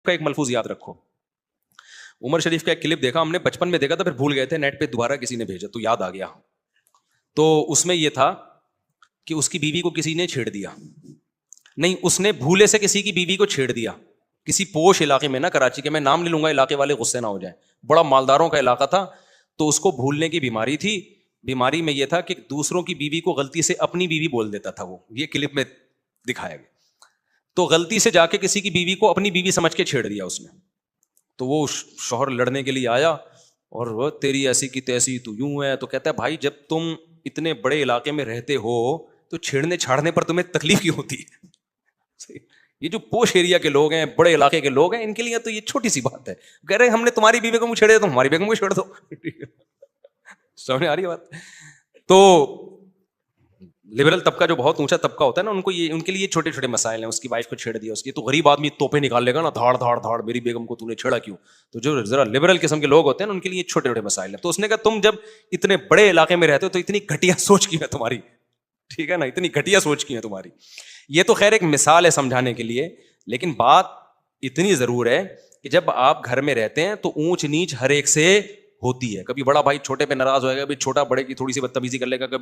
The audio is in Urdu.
کا ایک ملفوظ یاد رکھو. عمر شریف کا ایک کلپ دیکھا ہم نے, بچپن میں دیکھا تھا, پھر بھول گئے تھے, نیٹ پہ دوبارہ کسی نے بھیجا تو یاد آ گیا. تو اس میں یہ تھا کہ اس کی بیوی کو کسی نے چھیڑ دیا, نہیں اس نے بھولے سے کسی کی بیوی کو چھیڑ دیا, کسی پوش علاقے میں, نا کراچی کے, میں نام لے لوں گا, علاقے والے غصے نہ ہو جائیں, بڑا مالداروں کا علاقہ تھا. تو اس کو بھولنے کی بیماری تھی. بیماری میں یہ تھا کہ دوسروں کی بیوی کو غلطی سے اپنی بیوی بول دیتا تھا وہ, یہ کلپ میں دکھایا گیا. تو غلطی سے جا کے کسی کی بیوی کو اپنی بیوی سمجھ کے چھیڑ دیا اس نے. تو وہ شوہر لڑنے کے لیے آیا, اور وہ تیری ایسی کی تیسی, تو یوں ہے. تو کہتا ہے بھائی جب تم اتنے بڑے علاقے میں رہتے ہو تو چھیڑنے چھاڑنے پر تمہیں تکلیف کیوں ہوتی ہے؟ یہ جو پوش ایریا کے لوگ ہیں, بڑے علاقے کے لوگ ہیں, ان کے لیے تو یہ چھوٹی سی بات ہے. کہہ رہے ہم نے تمہاری بیوی کو منہ چھیڑے, تو ہماری بیگم کو چھیڑ دو. سمجھ آ رہی ہے بات؟ تو لبرل طبقہ جو بہت اونچا طبقہ ہوتا ہے نا, ان کو یہ, ان کے لیے چھوٹے چھوٹے مسائل ہیں. اس کی وائف کو چھیڑ دیا, اس کی, تو غریب آدمی توپے نکال لے گا نا, دھاڑ دھاڑ دھاڑ, میری بیگم کو تو نے چھیڑا کیوں. تو جو ذرا لبرل قسم کے لوگ ہوتے ہیں نا, ان کے لیے چھوٹے چھوٹے مسائل ہیں. تو اس نے کہا تم جب اتنے بڑے علاقے میں رہتے ہو تو اتنی گھٹیا سوچ کی ہے تمہاری, ٹھیک ہے نا, اتنی گھٹیا سوچ کی ہے تمہاری. یہ تو خیر ایک مثال ہے سمجھانے کے لیے, لیکن بات اتنی ضرور ہے کہ جب آپ گھر میں رہتے ہیں تو اونچ نیچ ہر ایک سے ہوتی ہے. کبھی بڑا بھائی چھوٹے پہ ناراض ہوئے گا, کبھی چھوٹا بڑے کی تھوڑی سی بدتمیزی کر لے گا, کبھی